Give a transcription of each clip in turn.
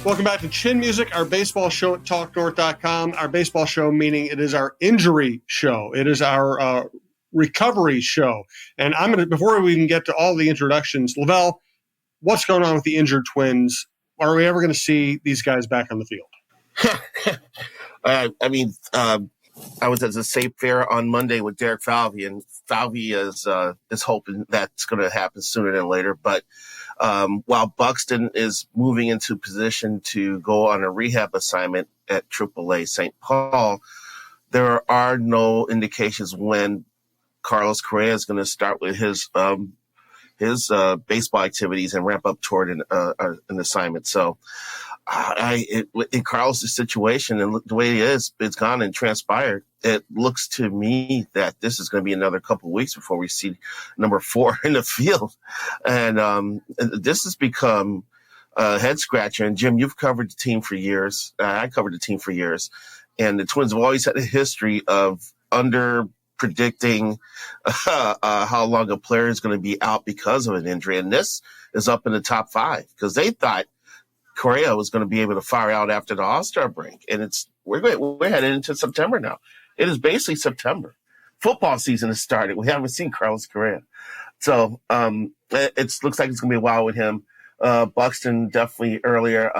Welcome back to Chin Music, our baseball show at TalkNorth.com. Our baseball show, meaning it is our injury show. It is our recovery show. And before we even get to all the introductions, LaVelle, what's going on with the injured Twins? Are we ever going to see these guys back on the field? I was at the State Fair on Monday with Derek Falvey, and Falvey is hoping that's going to happen sooner than later. But while Buxton is moving into position to go on a rehab assignment at AAA St. Paul, there are no indications when Carlos Correa is going to start with his baseball activities and ramp up toward an assignment. So in Carlos' situation and the way it's gone and transpired, it looks to me that this is going to be another couple of weeks before we see number 4 in the field. And this has become a head scratcher. And Jim, you've covered the team for years. I covered the team for years. And the Twins have always had a history of under predicting how long a player is going to be out because of an injury. And this is up in the top 5 because they thought Correa was going to be able to fire out after the All-Star break. And we're headed into September now. It is basically September. Football season has started. We haven't seen Carlos Correa. So it looks like it's going to be a while with him. Buxton definitely earlier.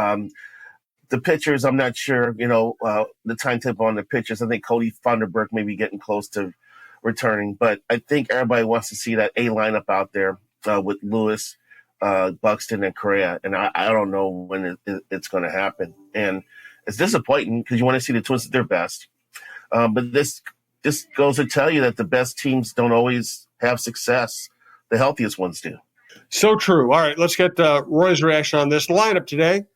The pitchers, I'm not sure, the timetable on the pitchers. I think Cody Funderburk may be getting close to returning. But I think everybody wants to see that A lineup out there with Lewis, Buxton, and Correa. And I don't know when it's going to happen. And it's disappointing because you want to see the Twins at their best. But this goes to tell you that the best teams don't always have success. The healthiest ones do. So true. All right, let's get Roy's reaction on this. The lineup today: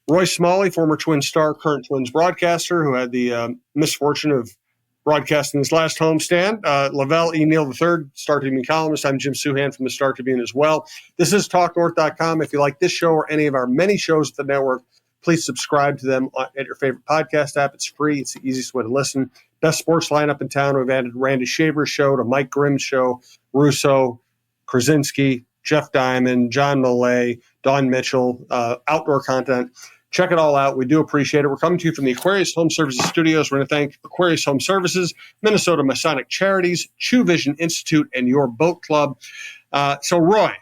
Roy Smalley, former Twins star, current Twins broadcaster, who had the misfortune of broadcasting his last homestand. LaVelle E. Neal III, Star Tribune columnist. I'm Jim Suhan from the Star Tribune as well. This is TalkNorth.com. If you like this show or any of our many shows at the network, please subscribe to them at your favorite podcast app. It's free. It's the easiest way to listen. Best sports lineup in town. We've added Randy Shaver's show to Mike Grimm's show, Russo, Krasinski, Jeff Diamond, John Millay, Don Mitchell, outdoor content. Check it all out. We do appreciate it. We're coming to you from the Aquarius Home Services Studios. We're going to thank Aquarius Home Services, Minnesota Masonic Charities, True Vision Institute, and your boat club. So, Roy,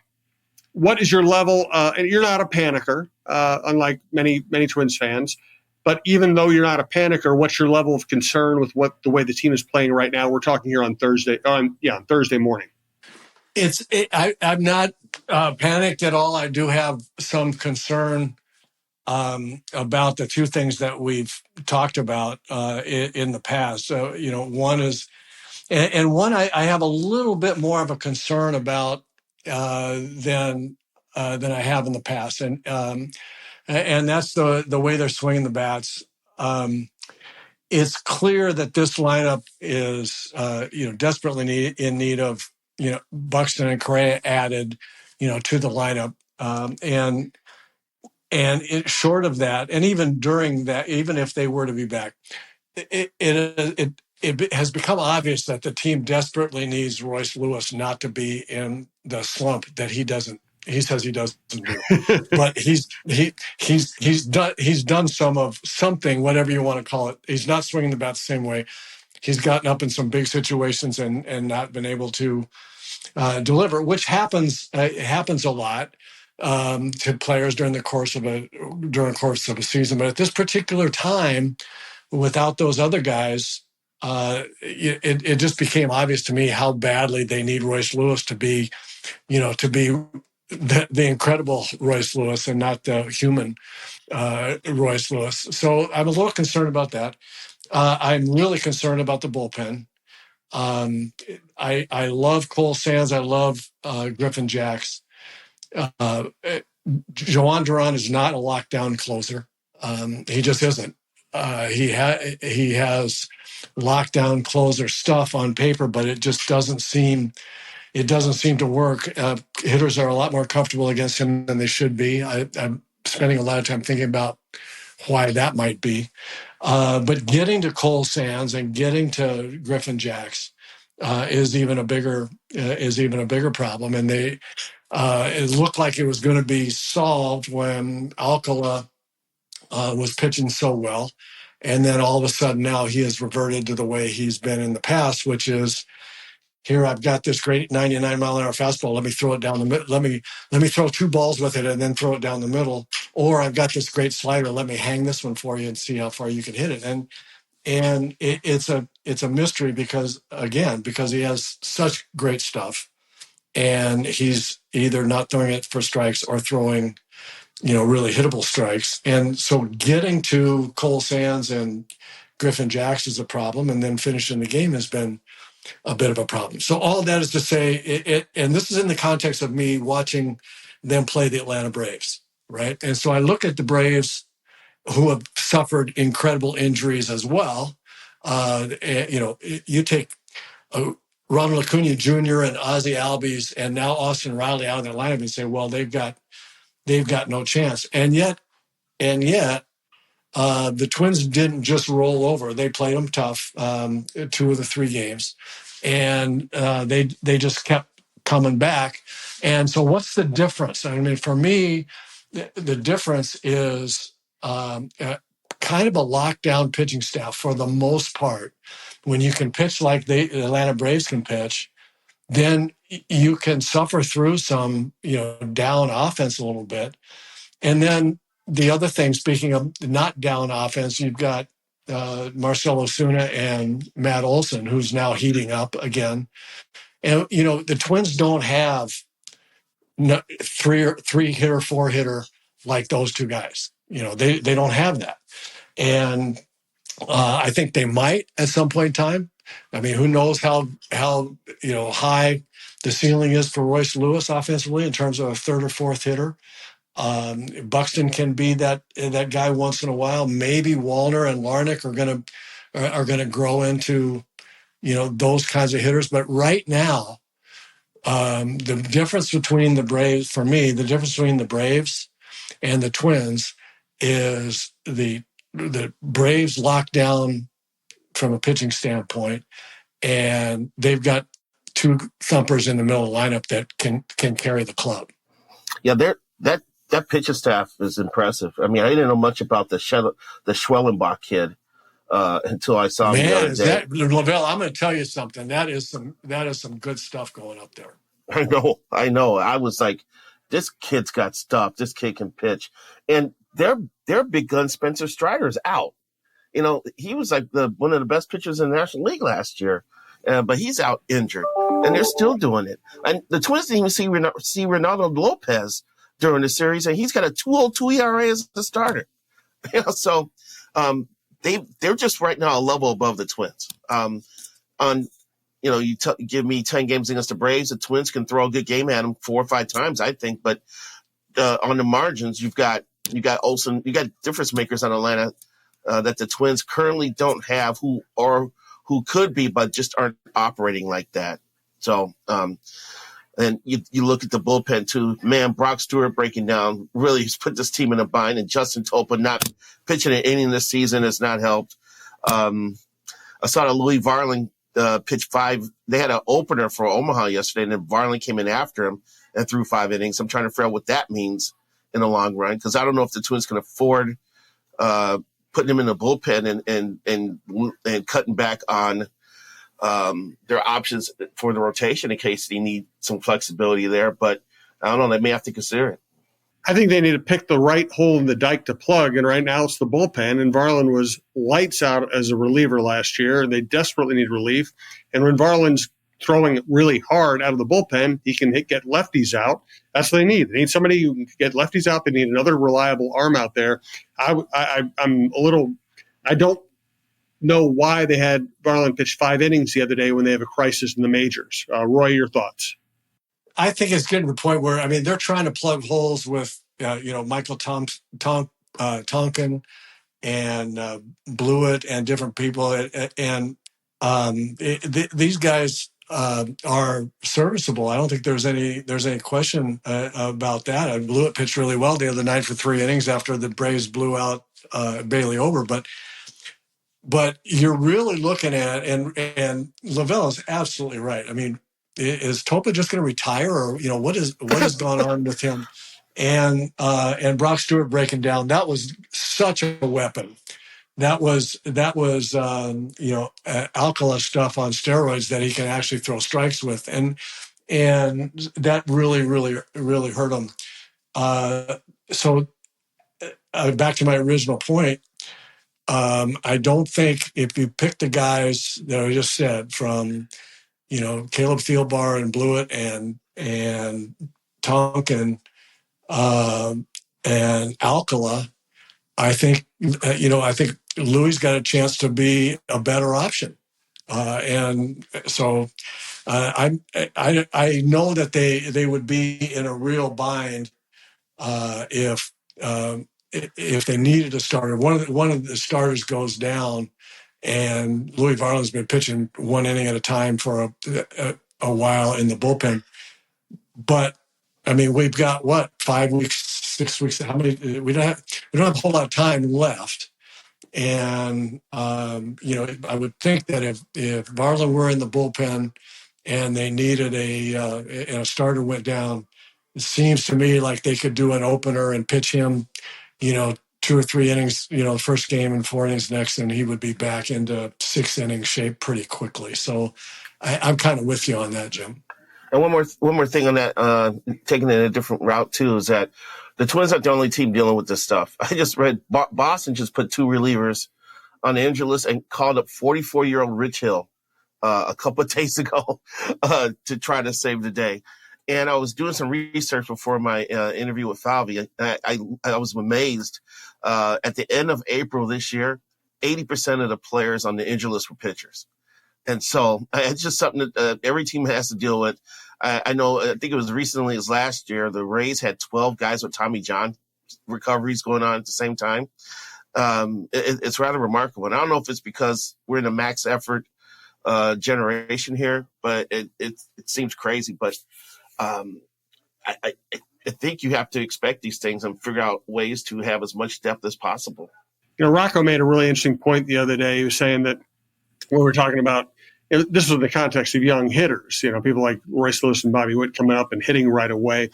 what is your level? And you're not a panicker, unlike many Twins fans. But even though you're not a panicker, what's your level of concern with the way the team is playing right now? We're talking here on Thursday. On Thursday morning. I'm not panicked at all. I do have some concern about the two things that we've talked about in the past. So, one is, and one I have a little bit more of a concern about than I have in the past, and that's the way they're swinging the bats. It's clear that this lineup is desperately in need of Buxton and Correa added to the lineup, and it, short of that, and even during that, even if they were to be back, it has become obvious that the team desperately needs Royce Lewis not to be in the slump that he says he doesn't do. But he's done something, whatever you want to call it. He's not swinging the bat the same way. He's gotten up in some big situations and not been able to deliver, which happens a lot to players during the course of a season. But at this particular time, without those other guys, it just became obvious to me how badly they need Royce Lewis to be the incredible Royce Lewis and not the human Royce Lewis. So I'm a little concerned about that. I'm really concerned about the bullpen. I love Cole Sands. I love Griffin Jacks. Joan Duran is not a lockdown closer. He just isn't. He has lockdown closer stuff on paper, but it just doesn't seem to work. Hitters are a lot more comfortable against him than they should be. I'm spending a lot of time thinking about why that might be. But getting to Cole Sands and getting to Griffin Jacks is even a bigger problem. And it looked like it was going to be solved when Alcala was pitching so well. And then all of a sudden now he has reverted to the way he's been in the past, which is, here I've got this great 99-mile-an-hour fastball. Let me throw it down the middle. Let me throw 2 balls with it and then throw it down the middle. Or I've got this great slider. Let me hang this one for you and see how far you can hit it. And it's a mystery because he has such great stuff, and he's either not throwing it for strikes or throwing, really hittable strikes. And so getting to Cole Sands and Griffin Jacks is a problem, and then finishing the game has been a bit of a problem. So all of that is to say, and this is in the context of me watching them play the Atlanta Braves, right? And so I look at the Braves, who have suffered incredible injuries as well. You take Ronald Acuna Jr. and Ozzie Albies and now Austin Riley out of their lineup and say, well, they've got no chance. And yet, the Twins didn't just roll over. They played them tough, 2 of the 3 games, and they just kept coming back. And so what's the difference? I mean, for me, the difference is kind of a lockdown pitching staff for the most part. When you can pitch like the Atlanta Braves can pitch, then you can suffer through some, down offense a little bit. And then the other thing, speaking of not down offense, you've got Marcell Ozuna and Matt Olson, who's now heating up again. And, the Twins don't have three hitter, 4 hitter like those 2 guys. They don't have that. And I think they might at some point in time. I mean, who knows how high the ceiling is for Royce Lewis offensively in terms of a 3rd or 4th hitter. Buxton can be that guy once in a while. Maybe Wallner and Larnach are gonna grow into those kinds of hitters. But right now, the difference between the Braves, for me, the difference between the Braves and the Twins is the Braves locked down from a pitching standpoint, and they've got 2 thumpers in the middle of the lineup that can carry the club. Yeah, that pitching staff is impressive. I mean, I didn't know much about the Schwellenbach kid until I saw him the other day. LaVelle, I'm going to tell you something. That is some good stuff going up there. I know. I was like, this kid's got stuff. This kid can pitch. And their big gun Spencer Strider's out. He was like one of the best pitchers in the National League last year, but he's out injured, and they're still doing it. And the Twins didn't even see Ronaldo Lopez during the series, and he's got a 2.02 ERA as the starter. So they're just right now a level above the Twins. You give me 10 games against the Braves, the Twins can throw a good game at them 4 or 5 times, I think. But on the margins, you got Olsen, you got difference makers on Atlanta that the Twins currently don't have, who could be, but just aren't operating like that. So, and you look at the bullpen too. Man, Brock Stewart breaking down really has put this team in a bind, and Justin Topa not pitching an inning this season has not helped. I saw that Louis Varland pitch 5. They had an opener for Omaha yesterday, and then Varland came in after him and threw 5 innings. I'm trying to figure out what that means in the long run, because I don't know if the Twins can afford putting him in the bullpen and cutting back on their options for the rotation in case they need some flexibility there. But I don't know, they may have to consider it. I think they need to pick the right hole in the dike to plug, and right now it's the bullpen. And Varland was lights out as a reliever last year, and they desperately need relief. And when Varland's throwing really hard out of the bullpen, he can get lefties out. That's what they need. They need somebody who can get lefties out. They need another reliable arm out there. I'm a little – I don't know why they had Varland pitch 5 innings the other day when they have a crisis in the majors. Roy, your thoughts? I think it's getting to the point where, I mean, they're trying to plug holes with, Michael Tonkin and Blewett and different people. And these guys are serviceable. I don't think there's any question about that. Blewett pitched really well the other night for 3 innings after the Braves blew out Bailey Ober. But you're really looking at, and LaVelle is absolutely right. I mean, is Topa just going to retire, or what has gone on with him? and Brock Stewart breaking down. That was such a weapon. That was Alcala stuff on steroids that he can actually throw strikes with, and that really hurt him. So back to my original point, I don't think if you pick the guys that I just said from Caleb Thielbar and Blewett and Tonkin and Alcala, I think I think Louis got a chance to be a better option, and so I know that they would be in a real bind if they needed a starter. One of the starters goes down, and Louis Varland's been pitching one inning at a time for a while in the bullpen. But I mean, we've got what, 5 weeks, 6 weeks? How many? We don't have a whole lot of time left. And I would think that if Varland were in the bullpen and they needed and a starter went down, it seems to me like they could do an opener and pitch him, 2 or 3 innings, the first game and 4 innings next, and he would be back into 6-inning shape pretty quickly. So I'm kind of with you on that, Jim. And one more thing on that, taking it a different route too, is that the Twins aren't the only team dealing with this stuff. I just read Boston just put 2 relievers on the injury list and called up 44-year-old Rich Hill a couple of days ago to try to save the day. And I was doing some research before my interview with Falvey. I was amazed. At the end of April this year, 80% of the players on the injury list were pitchers. And so it's just something that every team has to deal with. I think it was recently as last year, the Rays had 12 guys with Tommy John recoveries going on at the same time. It's rather remarkable. And I don't know if it's because we're in a max effort generation here, but it seems crazy. But I think you have to expect these things and figure out ways to have as much depth as possible. Rocco made a really interesting point the other day. He was saying that when we're talking about, this was in the context of young hitters, people like Royce Lewis and Bobby Witt coming up and hitting right away.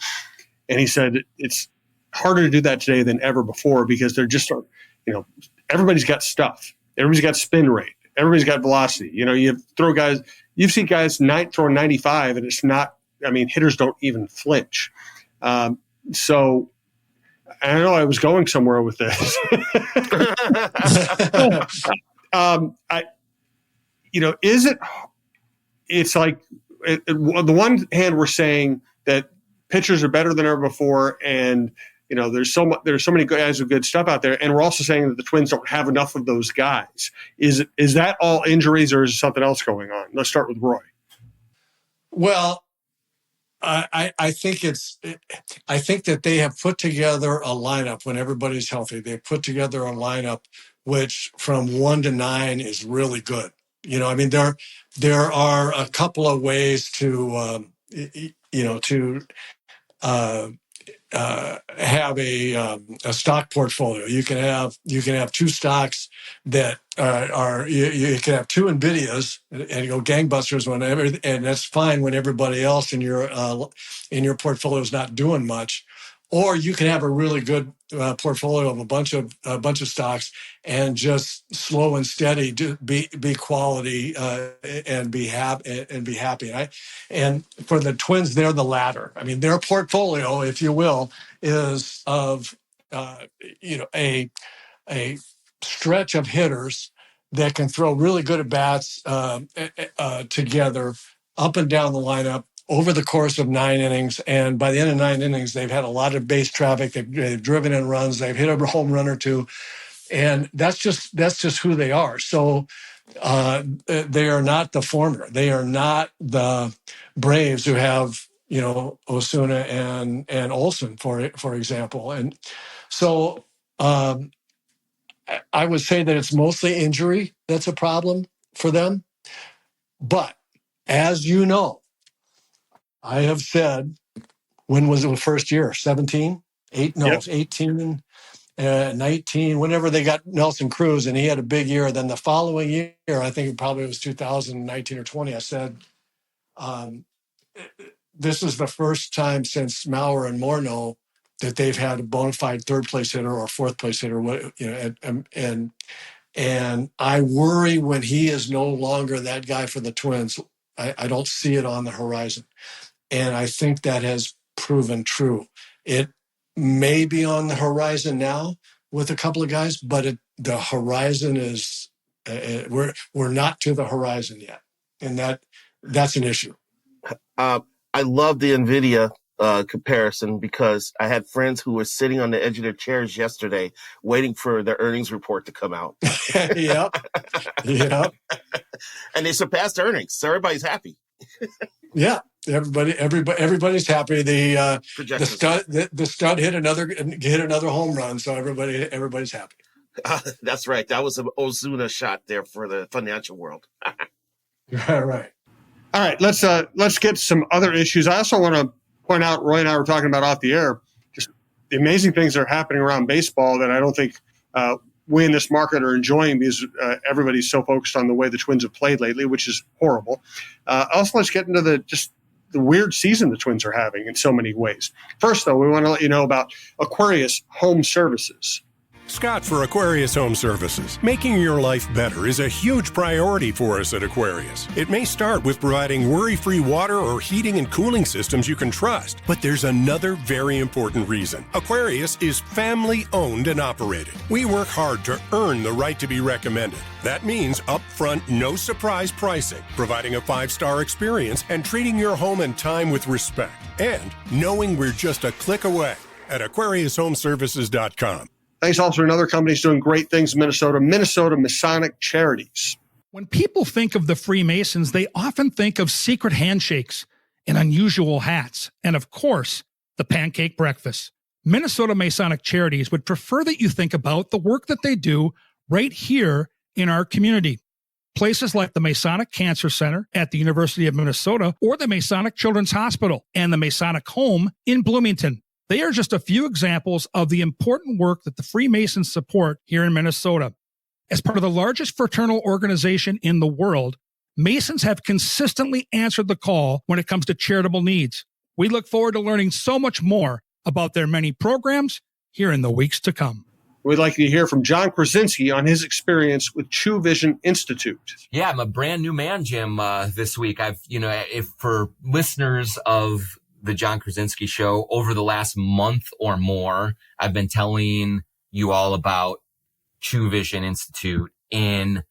And he said it's harder to do that today than ever before because they're just, everybody's got stuff. Everybody's got spin rate. Everybody's got velocity. You've seen guys throwing 95 and it's not, hitters don't even flinch. So I know I was going somewhere with this. It's like, on the one hand, we're saying that pitchers are better than ever before, and there's so many guys with good stuff out there, and we're also saying that the Twins don't have enough of those guys. Is that all injuries, or is something else going on? Let's start with Roy. Well, I think that they have put together a lineup when everybody's healthy. They put together a lineup which, from 1 to 9, is really good. There are a couple of ways to have a stock portfolio. You can have 2 stocks that you can have 2 Nvidias and go gangbusters whenever, and that's fine when everybody else in your portfolio is not doing much. Or you can have a really good portfolio of a bunch of stocks and just slow and steady, be quality and be happy. And for the Twins, they're the latter. Their portfolio, if you will, is of a stretch of hitters that can throw really good at bats together up and down the lineup over the course of 9 innings. And by the end of 9 innings, they've had a lot of base traffic. They've driven in runs. They've hit a home run or 2. And that's just who they are. So they are not the former. They are not the Braves who have, Osuna and Olsen, for example. And so I would say that it's mostly injury that's a problem for them. But as you know, I have said, when was it the first year? 17? 8? No, Yep. 18, 19, whenever they got Nelson Cruz, and he had a big year. Then the following year, I think it probably was 2019 or 20, I said, this is the first time since Maurer and Morneau that they've had a bona fide third place hitter or fourth place hitter, and I worry when he is no longer that guy for the Twins. I don't see it on the horizon. And I think that has proven true. It may be on the horizon now with a couple of guys, but the horizon is, we're not to the horizon yet. And that's an issue. I love the NVIDIA comparison because I had friends who were sitting on the edge of their chairs yesterday waiting for their earnings report to come out. Yep. And they surpassed earnings, so everybody's happy. Yeah, everybody's happy. The stud hit another home run, so everybody's happy. That's right. That was an Ozuna shot there for the financial world. Right. All right, let's get some other issues. I also want to point out, Roy and I were talking about off the air, just the amazing things that are happening around baseball that I don't think we in this market are enjoying because everybody's so focused on the way the Twins have played lately, which is horrible. Also, let's get into the weird season the Twins are having in so many ways. First, though, we want to let you know about Aquarius Home Services. Scott for Aquarius Home Services. Making your life better is a huge priority for us at Aquarius. It may start with providing worry-free water or heating and cooling systems you can trust, but there's another very important reason. Aquarius is family-owned and operated. We work hard to earn the right to be recommended. That means upfront, no-surprise pricing, providing a 5-star experience, and treating your home and time with respect. And knowing we're just a click away at AquariusHomeservices.com. Thanks also to another company doing great things in Minnesota Masonic Charities. When people think of the Freemasons, they often think of secret handshakes and unusual hats, and of course, the pancake breakfast. Minnesota Masonic Charities would prefer that you think about the work that they do right here in our community. Places like the Masonic Cancer Center at the University of Minnesota or the Masonic Children's Hospital and the Masonic Home in Bloomington. They are just a few examples of the important work that the Freemasons support here in Minnesota. As part of the largest fraternal organization in the world, Masons have consistently answered the call when it comes to charitable needs. We look forward to learning so much more about their many programs here in the weeks to come. We'd like to hear from John Krasinski on his experience with True Vision Institute. Yeah, I'm a brand new man, Jim, this week. If for listeners of the John Krasinski show over the last month or more, I've been telling you all about True Vision Institute in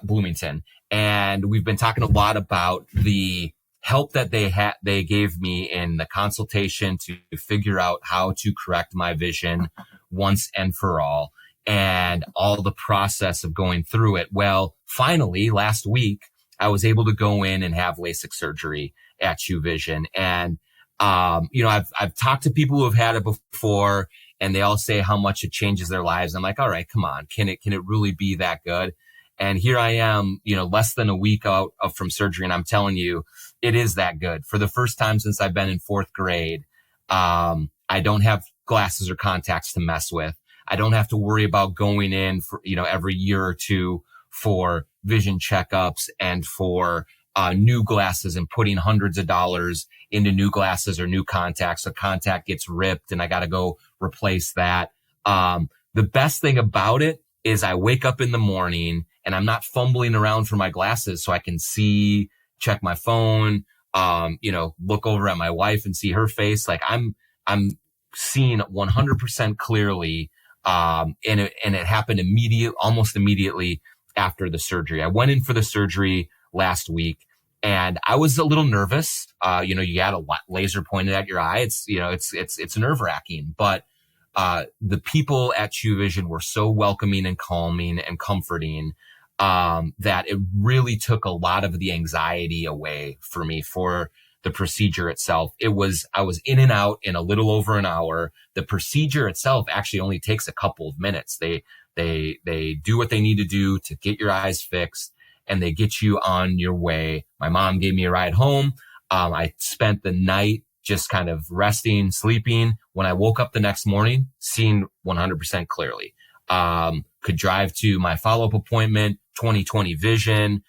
Bloomington. And we've been talking a lot about the help that they gave me in the consultation to figure out how to correct my vision once and for all, and all the process of going through it. Well, finally, last week, I was able to go in and have LASIK surgery at True Vision. And I've talked to people who have had it before, and they all say how much it changes their lives. I'm like, all right, come on. Can it really be that good? And here I am, less than a week out from surgery. And I'm telling you, it is that good. For the first time since I've been in 4th grade, I don't have glasses or contacts to mess with. I don't have to worry about going in for, every year or two for vision checkups and for new glasses and putting hundreds of dollars into new glasses or new contacts. A contact gets ripped and I got to go replace that. The best thing about it is I wake up in the morning and I'm not fumbling around for my glasses so I can see, check my phone, look over at my wife and see her face. Like I'm seeing 100% clearly. And it happened almost immediately after the surgery. I went in for the surgery last week and I was a little nervous. You had a laser pointed at your eye. It's nerve wracking, but the people at True Vision were so welcoming and calming and comforting, that it really took a lot of the anxiety away for me for the procedure itself. I was in and out in a little over an hour. The procedure itself actually only takes a couple of minutes. They do what they need to do to get your eyes fixed and they get you on your way. My mom gave me a ride home. I spent the night just kind of resting, sleeping. When I woke up the next morning, seeing 100% clearly, could drive to my follow-up appointment, 20/20 vision.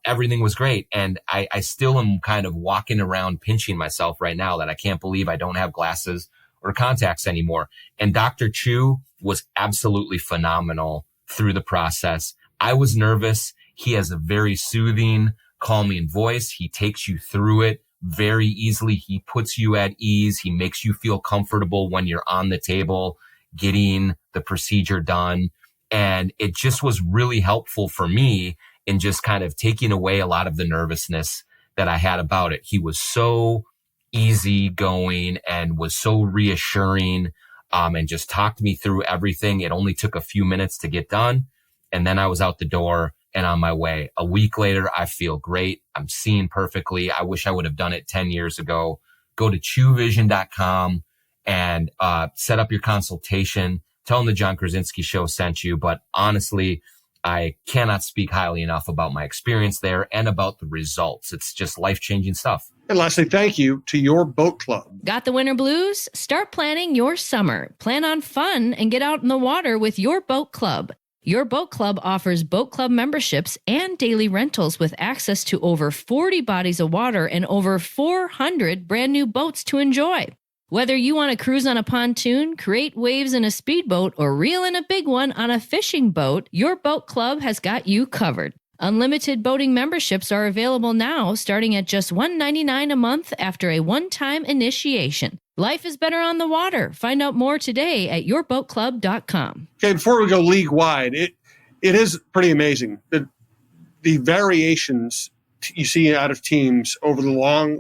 Everything was great. And I still am kind of walking around pinching myself right now that I can't believe I don't have glasses or contacts anymore. And Dr. Chu was absolutely phenomenal through the process. I was nervous. He has a very soothing, calming voice. He takes you through it very easily. He puts you at ease. He makes you feel comfortable when you're on the table getting the procedure done. And it just was really helpful for me in just kind of taking away a lot of the nervousness that I had about it. He was so easygoing and was so reassuring, and just talked me through everything. It only took a few minutes to get done. And then I was out the door and on my way. A week later, I feel great. I'm seeing perfectly. I wish I would have done it 10 years ago. Go to chuvision.com and set up your consultation. Tell them the John Krasinski Show sent you. But honestly, I cannot speak highly enough about my experience there and about the results. It's just life-changing stuff. And lastly, thank you to your boat club. Got the winter blues? Start planning your summer. Plan on fun and get out in the water with your boat club. Your boat club offers boat club memberships and daily rentals with access to over 40 bodies of water and over 400 brand new boats to enjoy. Whether you want to cruise on a pontoon, create waves in a speedboat, or reel in a big one on a fishing boat, your boat club has got you covered. Unlimited boating memberships are available now, starting at just $1.99 a month after a one-time initiation. Life is better on the water. Find out more today at yourboatclub.com. Okay, before we go league-wide, it is pretty amazing. The variations you see out of teams over the long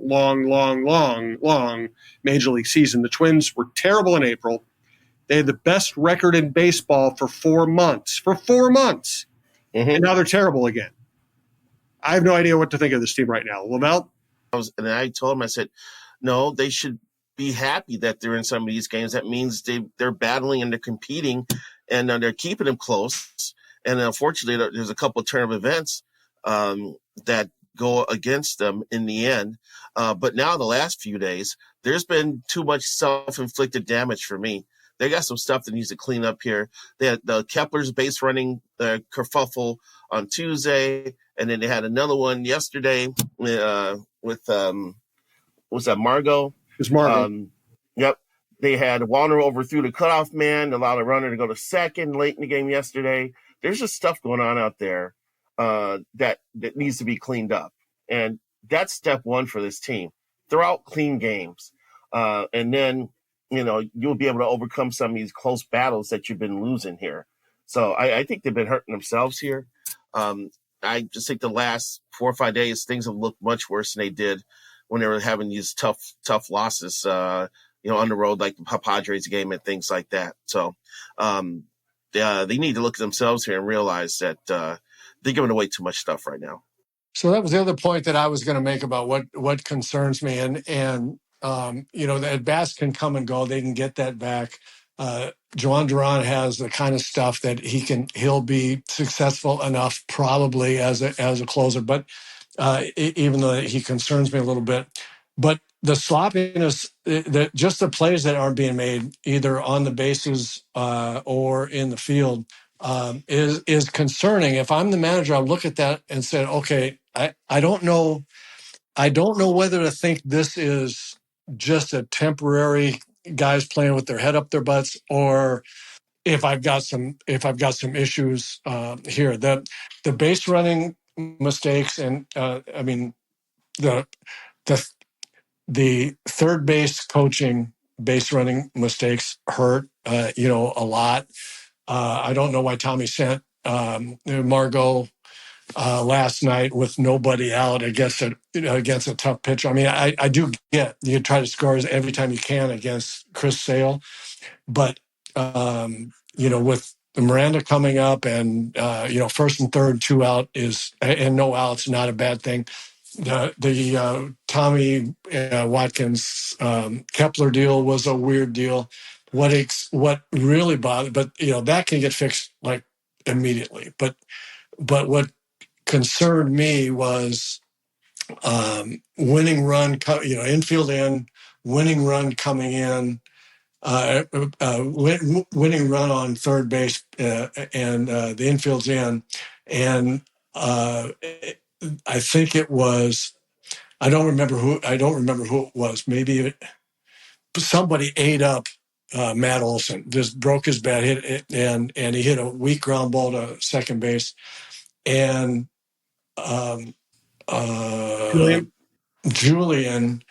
Major League season. The Twins were terrible in April. They had the best record in baseball for 4 months. For 4 months. Mm-hmm. And now they're terrible again. I have no idea what to think of this team right now. LaVelle? And I told him, I said, no, they should be happy that they're in some of these games. That means they're battling and they're competing, and they're keeping them close. And unfortunately, there's a couple of turn of events that go against them in the end. But now the last few days, there's been too much self-inflicted damage for me. They got some stuff that needs to clean up here. They had the Kepler's base running kerfuffle on Tuesday, and then they had another one yesterday with what's that, Margot? It's Margot. Yep. They had Warner overthrew the cutoff man, allowed a runner to go to second late in the game yesterday. There's just stuff going on out there that needs to be cleaned up. And that's step one for this team. Throw out clean games. And then, you'll be able to overcome some of these close battles that you've been losing here. So I think they've been hurting themselves here. I just think the last 4 or 5 days, things have looked much worse than they did when they were having these tough losses, on the road, like the Padres game and things like that. So they need to look at themselves here and realize that they're giving away too much stuff right now. So that was the other point that I was going to make about what concerns me. And the at-bats can come and go. They can get that back. Joan Duran has the kind of stuff that he'll be successful enough probably as a closer. But even though he concerns me a little bit, but the sloppiness, just the plays that aren't being made either on the bases or in the field is concerning. If I'm the manager, I'll look at that and say, okay, I don't know whether to think this is just a temporary guys playing with their head up their butts, or if I've got some issues here. The base running mistakes, and the third base coaching base running mistakes hurt a lot. I don't know why Tommy sent Margot last night with nobody out against a tough pitcher. I mean, I do get you try to score every time you can against Chris Sale, but with Miranda coming up and first and third 2 out and no outs, not a bad thing. The Tommy Watkins Kepler deal was a weird deal. What really bothered, but that can get fixed like immediately. But what concerned me was winning run, infield in, winning run coming in, winning run on third base, and the infield's in, and I think it was. I don't remember who it was. Maybe somebody ate up Matt Olson, just broke his bat, hit it, and he hit a weak ground ball to second base, and Julian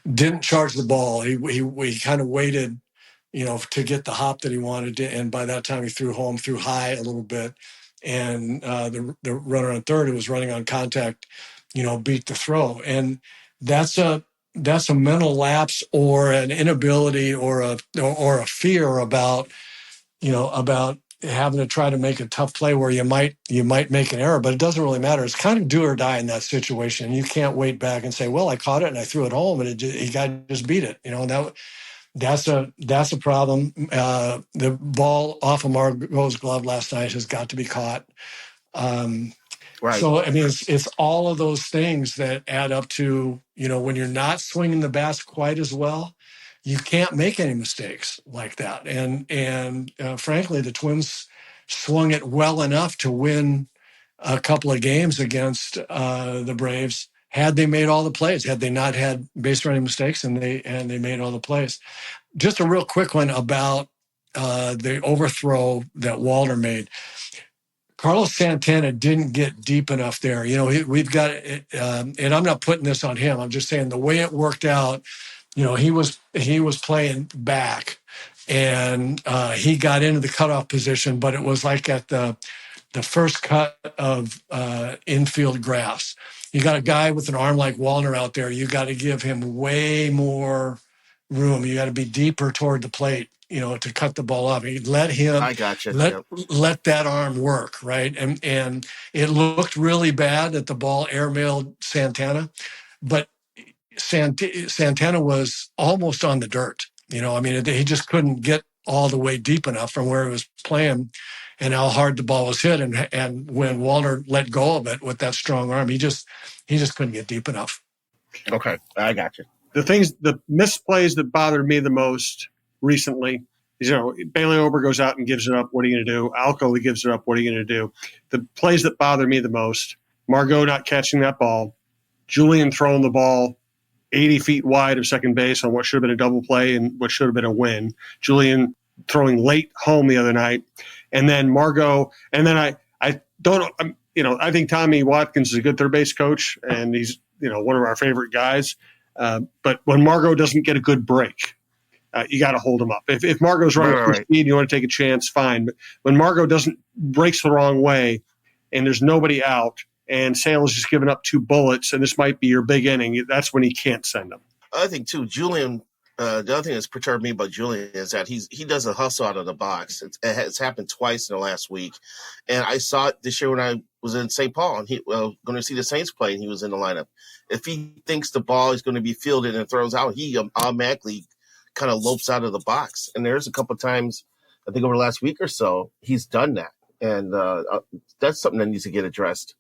didn't charge the ball. He kind of waited, to get the hop that he wanted to, and by that time he threw high a little bit, and the runner on third who was running on contact, beat the throw, and that's a mental lapse or an inability or a fear about having to try to make a tough play where you might make an error, but it doesn't really matter. It's kind of do or die in that situation. You can't wait back and say, well, I caught it and I threw it home and he got just beat it. That's a problem. The ball off of Margot's glove last night has got to be caught. Right. So, I mean, it's all of those things that add up to, when you're not swinging the bats quite as well, you can't make any mistakes like that. And frankly, the Twins swung it well enough to win a couple of games against the Braves. Had they made all the plays, had they not had base running mistakes, and they made all the plays. Just a real quick one about the overthrow that Walter made. Carlos Santana didn't get deep enough there. We've got, and I'm not putting this on him. I'm just saying the way it worked out. He was playing back, and he got into the cutoff position, but it was like at the first cut of infield grass. You got a guy with an arm like Wallner out there. You got to give him way more room. You got to be deeper toward the plate, to cut the ball off. Let him. I got you. Let that arm work, right? And it looked really bad that the ball airmailed Santana, but Santana was almost on the dirt. He just couldn't get all the way deep enough from where he was playing and how hard the ball was hit. And when Walter let go of it with that strong arm, he just couldn't get deep enough. Okay, I got you. The misplays that bothered me the most recently is, Bailey Ober goes out and gives it up. What are you going to do? Alcoli gives it up. What are you going to do? The plays that bother me the most, Margot not catching that ball, Julian throwing the ball 80 feet wide of second base on what should have been a double play and what should have been a win. Julian throwing late home the other night. And then Margot. And then I don't, I think Tommy Watkins is a good third base coach, and he's, one of our favorite guys. But when Margot doesn't get a good break, you got to hold him up. If Margot's running full speed, you want to take a chance, fine. But when Margot breaks the wrong way and there's nobody out, and Sale's just given up 2 bullets, and this might be your big inning, that's when he can't send them. I think, too, Julian, the other thing that's perturbed me about Julian is that he does a hustle out of the box. It's happened twice in the last week. And I saw it this year when I was in St. Paul, and going to see the Saints play, and he was in the lineup. If he thinks the ball is going to be fielded and throws out, he automatically kind of lopes out of the box. And there's a couple of times, I think over the last week or so, he's done that. And that's something that needs to get addressed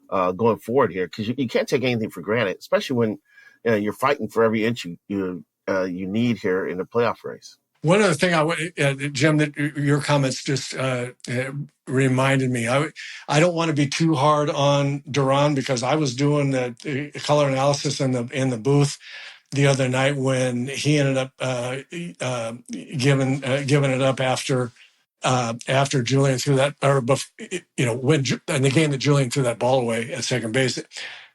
going forward here, because you can't take anything for granted, especially when you're fighting for every inch you need here in the playoff race. One other thing, Jim, that your comments just reminded me. I don't want to be too hard on Duran, because I was doing the color analysis in the booth the other night when he ended up giving it up after Julian threw that, when in the game that Julian threw that ball away at second base.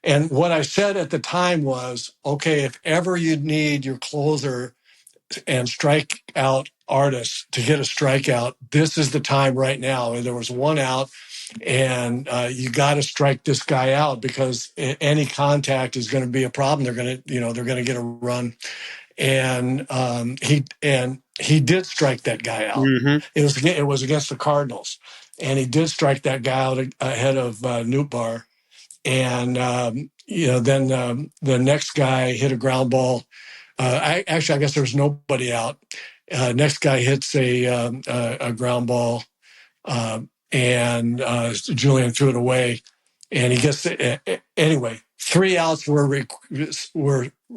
And what I said at the time was, okay, if ever you need your closer and strikeout artists to get a strikeout, this is the time right now. And there was one out, and you got to strike this guy out, because any contact is going to be a problem. They're going to get a run. And he did strike that guy out. Mm-hmm. It was against the Cardinals, and he did strike that guy out ahead of Newtbar. And then the next guy hit a ground ball. I guess there was nobody out. Next guy hits a ground ball, and Julian threw it away, and he gets anyway. 3 outs were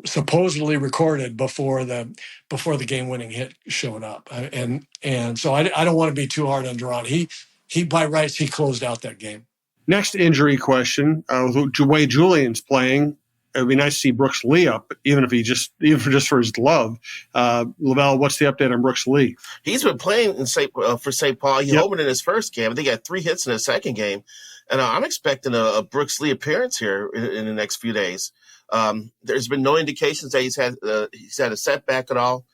supposedly recorded before the game-winning hit showed up, and so I don't want to be too hard on Duran. He by rights he closed out that game. Next injury question: the way Julian's playing, would be nice to see Brooks Lee up, even for just for his glove. LaVelle, what's the update on Brooks Lee? He's been playing for St. Paul. He opened in his first game. I think he had 3 hits in his second game. And I'm expecting a Brooks Lee appearance here in the next few days. There's been no indications that he's had a setback at all.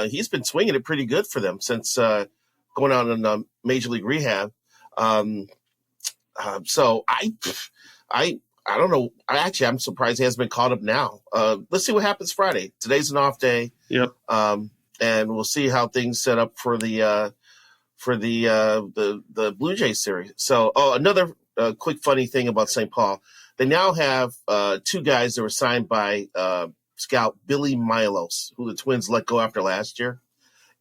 He's been swinging it pretty good for them since going out in Major League rehab. So I don't know. I'm surprised he hasn't been called up now. Let's see what happens Friday. Today's an off day. Yep. And we'll see how things set up for the Blue Jays series. So, another quick funny thing about St. Paul. They now have 2 guys that were signed by scout Billy Milos, who the Twins let go after last year.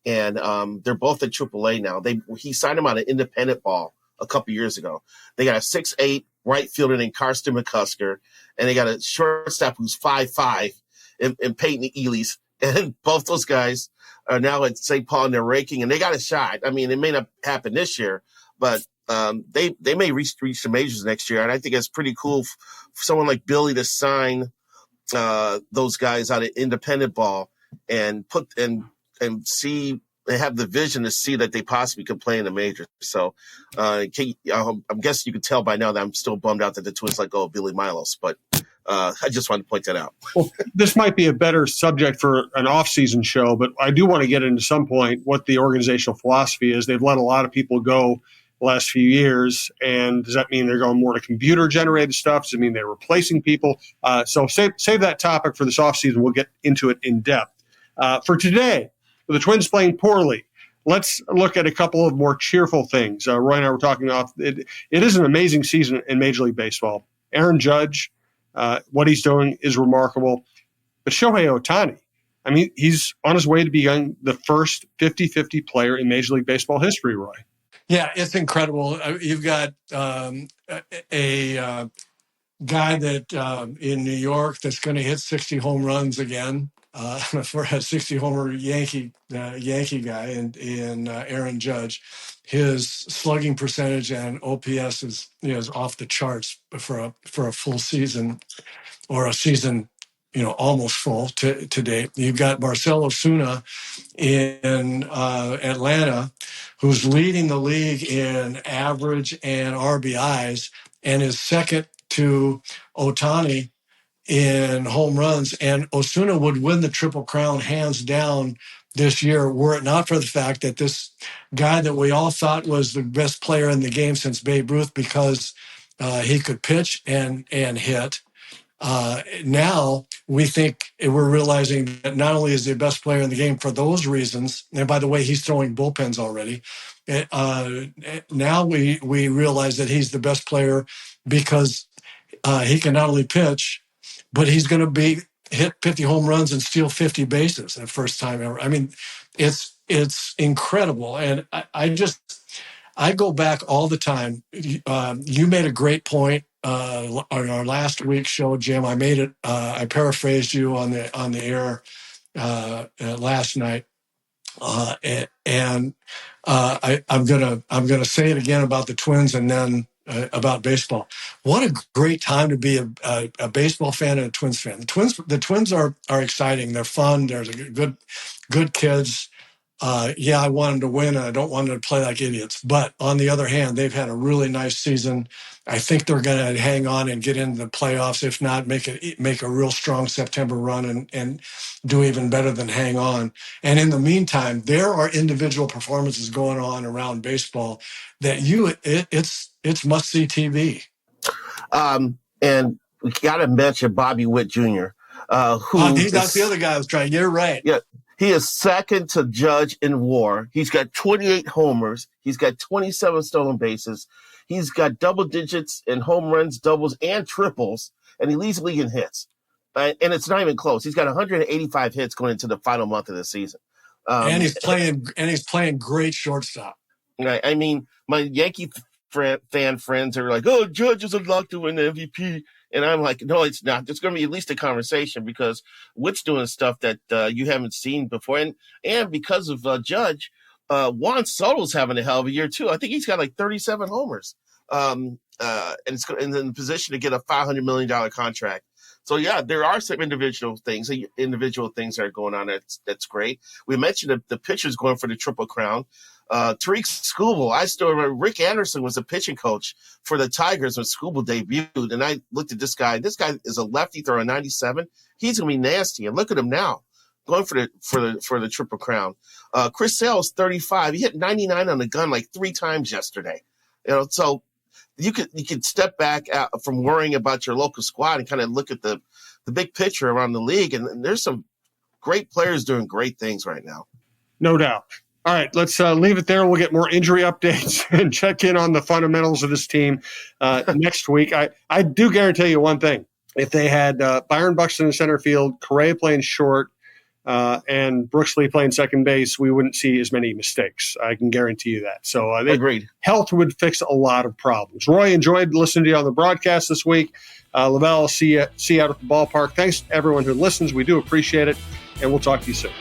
And they're both at AAA now. He signed him out of independent ball a couple years ago. They got a 6'8" right fielder named Karsten McCusker, and they got a shortstop who's 5'5" in Peyton Ely's. And both those guys are now at St. Paul in their ranking, and they got a shot. I mean, it may not happen this year, but they may reach the majors next year. And I think it's pretty cool for someone like Billy to sign those guys out of independent ball and see they have the vision to see that they possibly could play in the majors. So I'm guessing you can tell by now that I'm still bummed out that the Twins let go of Billy Milos, but I just wanted to point that out. Well, this might be a better subject for an off-season show, but I do want to get into some point what the organizational philosophy is. They've let a lot of people go the last few years, and does that mean they're going more to computer-generated stuff? Does it mean they're replacing people? So save that topic for this off-season. We'll get into it in depth. For today, with the Twins playing poorly, let's look at a couple of more cheerful things. Roy and I were talking off. It is an amazing season in Major League Baseball. Aaron Judge, what he's doing is remarkable. But Shohei Ohtani, I mean, he's on his way to becoming the first 50-50 player in Major League Baseball history, Roy. Yeah, it's incredible. You've got a guy that in New York that's going to hit 60 home runs again for a 60 homer Yankee guy, and in Aaron Judge. His slugging percentage and OPS is off the charts for a full season, or a season, almost full to date. You've got Marcell Ozuna in Atlanta, who's leading the league in average and RBIs, and is second to Ohtani in home runs. And Ozuna would win the Triple Crown hands down this year, were it not for the fact that this guy that we all thought was the best player in the game since Babe Ruth, because he could pitch and hit. Now we're realizing that not only is he the best player in the game for those reasons, and by the way, he's throwing bullpens already. Now we realize that he's the best player because he can not only pitch, but he's going to hit 50 home runs and steal 50 bases the first time ever. I mean, it's incredible. And I go back all the time. You made a great point on our last week's show, Jim. I made it. I paraphrased you on the air last night, and I'm gonna say it again about the Twins, and then about baseball. What a great time to be a baseball fan and a Twins fan. The Twins are exciting. They're fun. They're good kids. I want them to win, and I don't want them to play like idiots. But on the other hand, they've had a really nice season. I think they're going to hang on and get into the playoffs. If not, make a real strong September run and do even better than hang on. And in the meantime, there are individual performances going on around baseball that it's must-see TV. And we got to mention Bobby Witt Jr., that's the other guy I was trying. You're right. Yeah. He is second to Judge in WAR. He's got 28 homers. He's got 27 stolen bases. He's got double digits in home runs, doubles, and triples, and he leads the league in hits. And it's not even close. He's got 185 hits going into the final month of the season. And he's playing great shortstop. I mean, my Yankee fan friends are like, "Oh, Judge is unlocked to win the MVP." And I'm like, no, it's not. There's going to be at least a conversation because Witt's doing stuff that you haven't seen before. And because of Judge, Juan Soto's having a hell of a year, too. I think he's got like 37 homers. And it's in the position to get a $500 million contract. So yeah, there are some individual things that are going on. That's great. We mentioned the pitchers going for the Triple Crown. Tariq Skubal, I still remember Rick Anderson was the pitching coach for the Tigers when Skubal debuted. And I looked at this guy. This guy is a lefty, throwing 97. He's going to be nasty. And look at him now, going for the Triple Crown. Chris Sale is 35. He hit 99 on the gun like 3 times yesterday. So you could step back from worrying about your local squad and kind of look at the big picture around the league. And there's some great players doing great things right now. No doubt. All right, let's leave it there. We'll get more injury updates and check in on the fundamentals of this team next week. I do guarantee you one thing. If they had Byron Buxton in center field, Correa playing short, and Brooks Lee playing second base, we wouldn't see as many mistakes. I can guarantee you that. So agreed. Health would fix a lot of problems. Roy, enjoyed listening to you on the broadcast this week. LaVelle, see you out at the ballpark. Thanks to everyone who listens. We do appreciate it, and we'll talk to you soon.